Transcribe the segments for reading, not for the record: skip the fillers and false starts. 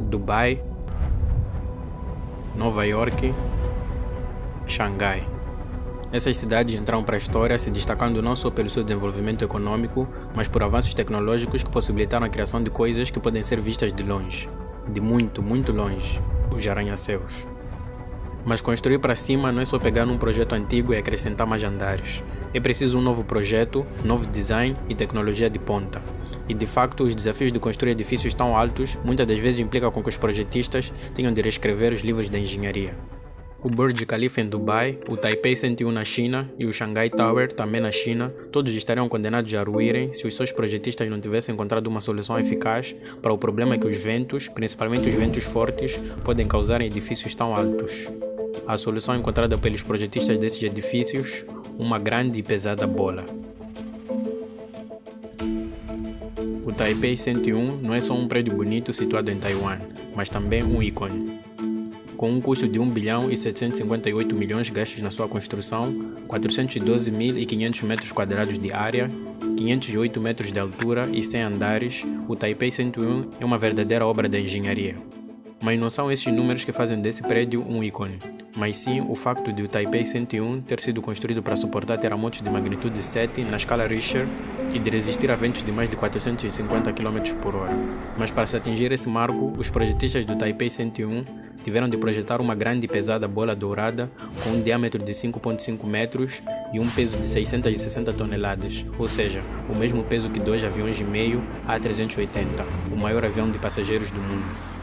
Dubai, Nova York, Xangai. Essas cidades entraram para a história se destacando não só pelo seu desenvolvimento econômico, mas por avanços tecnológicos que possibilitaram a criação de coisas que podem ser vistas de longe, de muito, muito longe, os arranha-céus. Mas construir para cima não é só pegar num projeto antigo e acrescentar mais andares. É preciso um novo projeto, novo design e tecnologia de ponta. E de facto, os desafios de construir edifícios tão altos muitas das vezes implicam com que os projetistas tenham de reescrever os livros da engenharia. O Burj Khalifa em Dubai, o Taipei 101 na China e o Shanghai Tower também na China, todos estariam condenados a ruírem se os seus projetistas não tivessem encontrado uma solução eficaz para o problema que os ventos, principalmente os ventos fortes, podem causar em edifícios tão altos. A solução encontrada pelos projetistas desses edifícios, uma grande e pesada bola. O Taipei 101 não é só um prédio bonito situado em Taiwan, mas também um ícone. Com um custo de 1 bilhão e 758 milhões gastos na sua construção, 412.500 metros quadrados de área, 508 metros de altura e 100 andares, o Taipei 101 é uma verdadeira obra da engenharia. Mas não são esses números que fazem desse prédio um ícone, mas sim o facto de o Taipei 101 ter sido construído para suportar terremotos de magnitude 7 na escala Richter e de resistir a ventos de mais de 450 km/h. Mas para se atingir esse marco, os projetistas do Taipei 101 tiveram de projetar uma grande e pesada bola dourada com um diâmetro de 5,5 metros e um peso de 660 toneladas, ou seja, o mesmo peso que 2 aviões e meio A380, o maior avião de passageiros do mundo.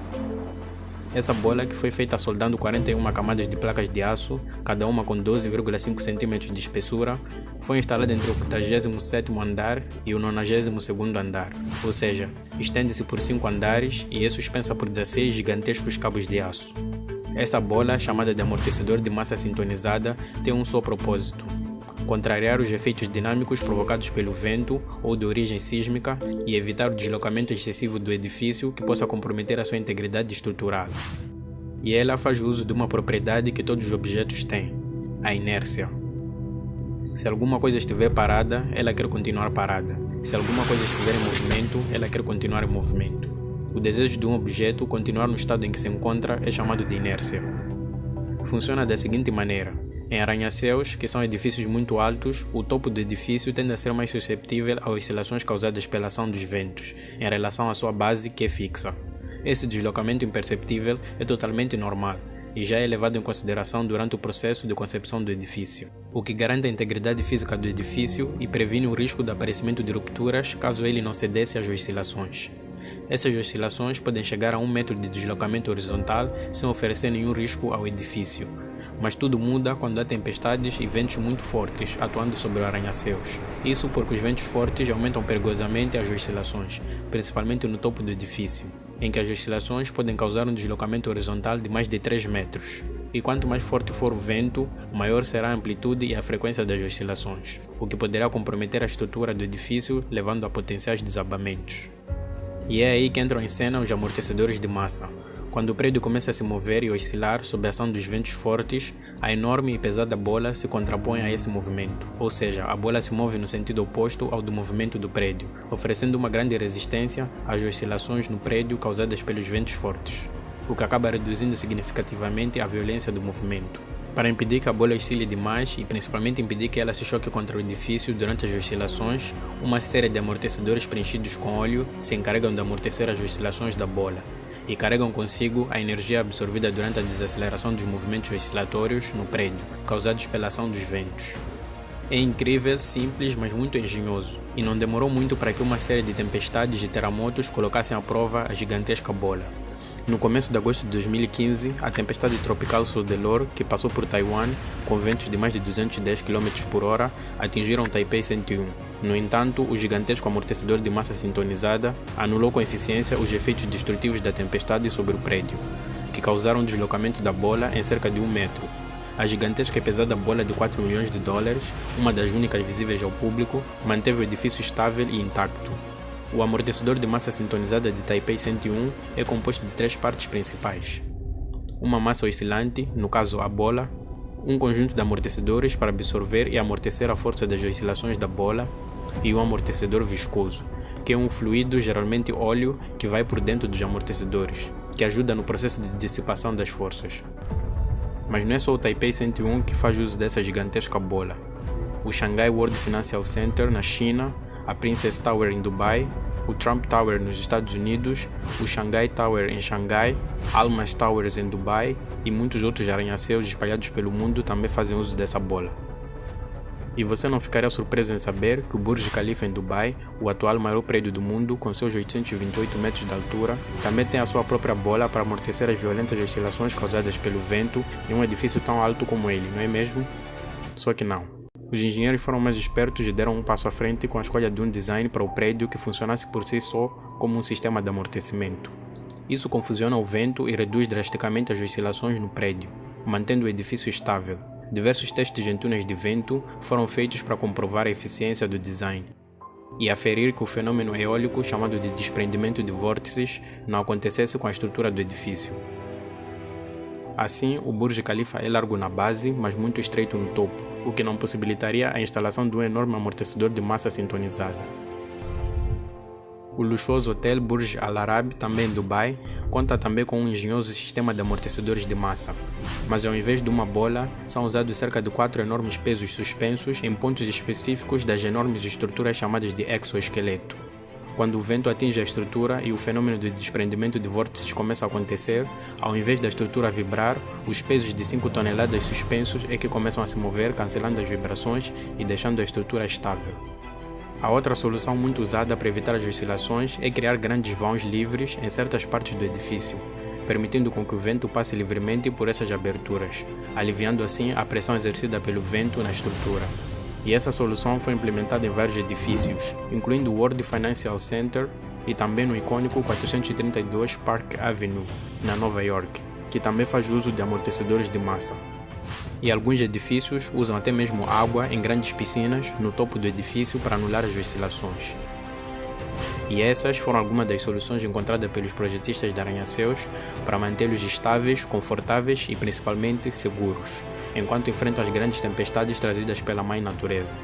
Essa bola, que foi feita soldando 41 camadas de placas de aço, cada uma com 12,5 cm de espessura, foi instalada entre o 87º andar e o 92º andar, ou seja, estende-se por 5 andares e é suspensa por 16 gigantescos cabos de aço. Essa bola, chamada de amortecedor de massa sintonizada, tem um só propósito: contrariar os efeitos dinâmicos provocados pelo vento ou de origem sísmica e evitar o deslocamento excessivo do edifício que possa comprometer a sua integridade estrutural. E ela faz uso de uma propriedade que todos os objetos têm: a inércia. Se alguma coisa estiver parada, ela quer continuar parada. Se alguma coisa estiver em movimento, ela quer continuar em movimento. O desejo de um objeto continuar no estado em que se encontra é chamado de inércia. Funciona da seguinte maneira: em arranha-céus, que são edifícios muito altos, o topo do edifício tende a ser mais susceptível a oscilações causadas pela ação dos ventos, em relação à sua base, que é fixa. Esse deslocamento imperceptível é totalmente normal e já é levado em consideração durante o processo de concepção do edifício, o que garante a integridade física do edifício e previne o risco do aparecimento de rupturas caso ele não cedesse às oscilações. Essas oscilações podem chegar a 1 metro de deslocamento horizontal sem oferecer nenhum risco ao edifício. Mas tudo muda quando há tempestades e ventos muito fortes atuando sobre o arranha-céus. Isso porque os ventos fortes aumentam perigosamente as oscilações, principalmente no topo do edifício, em que as oscilações podem causar um deslocamento horizontal de mais de 3 metros. E quanto mais forte for o vento, maior será a amplitude e a frequência das oscilações, o que poderá comprometer a estrutura do edifício, levando a potenciais desabamentos. E é aí que entram em cena os amortecedores de massa. Quando o prédio começa a se mover e oscilar sob a ação dos ventos fortes, a enorme e pesada bola se contrapõe a esse movimento, ou seja, a bola se move no sentido oposto ao do movimento do prédio, oferecendo uma grande resistência às oscilações no prédio causadas pelos ventos fortes, o que acaba reduzindo significativamente a violência do movimento. Para impedir que a bola oscile demais e principalmente impedir que ela se choque contra o edifício durante as oscilações, uma série de amortecedores preenchidos com óleo se encarregam de amortecer as oscilações da bola e carregam consigo a energia absorvida durante a desaceleração dos movimentos oscilatórios no prédio, causados pela ação dos ventos. É incrível, simples, mas muito engenhoso, e não demorou muito para que uma série de tempestades e terremotos colocassem à prova a gigantesca bola. No começo de agosto de 2015, a tempestade tropical Soudelor, que passou por Taiwan com ventos de mais de 210 km/h, atingiram Taipei 101. No entanto, o gigantesco amortecedor de massa sintonizada anulou com eficiência os efeitos destrutivos da tempestade sobre o prédio, que causaram o deslocamento da bola em cerca de 1 metro. A gigantesca e pesada bola de 4 milhões de dólares, uma das únicas visíveis ao público, manteve o edifício estável e intacto. O amortecedor de massa sintonizada de Taipei 101 é composto de 3 partes principais: uma massa oscilante, no caso a bola, um conjunto de amortecedores para absorver e amortecer a força das oscilações da bola e um amortecedor viscoso, que é um fluido, geralmente óleo, que vai por dentro dos amortecedores. que ajuda no processo de dissipação das forças. Mas não é só o Taipei 101 que faz uso dessa gigantesca bola. O Shanghai World Financial Center na China, a Princess Tower em Dubai, o Trump Tower nos Estados Unidos, o Shanghai Tower em Xangai, Almas Towers em Dubai e muitos outros arranha-céus espalhados pelo mundo também fazem uso dessa bola. E você não ficaria surpreso em saber que o Burj Khalifa em Dubai, o atual maior prédio do mundo com seus 828 metros de altura, também tem a sua própria bola para amortecer as violentas oscilações causadas pelo vento em um edifício tão alto como ele, não é mesmo? Só que não. Os engenheiros foram mais espertos e deram um passo à frente com a escolha de um design para o prédio que funcionasse por si só como um sistema de amortecimento. Isso confusiona o vento e reduz drasticamente as oscilações no prédio, mantendo o edifício estável. Diversos testes em túneis de vento foram feitos para comprovar a eficiência do design e aferir que o fenômeno eólico chamado de desprendimento de vórtices não acontecesse com a estrutura do edifício. Assim, o Burj Khalifa é largo na base, mas muito estreito no topo, o que não possibilitaria a instalação de um enorme amortecedor de massa sintonizada. O luxuoso hotel Burj Al Arab, também em Dubai, conta também com um engenhoso sistema de amortecedores de massa, mas ao invés de uma bola, são usados cerca de 4 enormes pesos suspensos em pontos específicos das enormes estruturas chamadas de exoesqueleto. Quando o vento atinge a estrutura e o fenômeno de desprendimento de vórtices começa a acontecer, ao invés da estrutura vibrar, os pesos de 5 toneladas suspensos é que começam a se mover, cancelando as vibrações e deixando a estrutura estável. A outra solução muito usada para evitar as oscilações é criar grandes vãos livres em certas partes do edifício, permitindo com que o vento passe livremente por essas aberturas, aliviando assim a pressão exercida pelo vento na estrutura. E essa solução foi implementada em vários edifícios, incluindo o World Financial Center e também no icônico 432 Park Avenue, na Nova York, que também faz uso de amortecedores de massa. E alguns edifícios usam até mesmo água em grandes piscinas no topo do edifício para anular as oscilações. E essas foram algumas das soluções encontradas pelos projetistas de arranha-céus para mantê-los estáveis, confortáveis e principalmente seguros, enquanto enfrentam as grandes tempestades trazidas pela mãe natureza.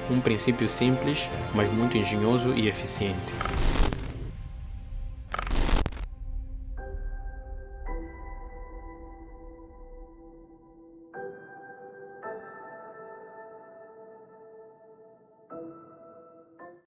Um princípio simples, mas muito engenhoso e eficiente.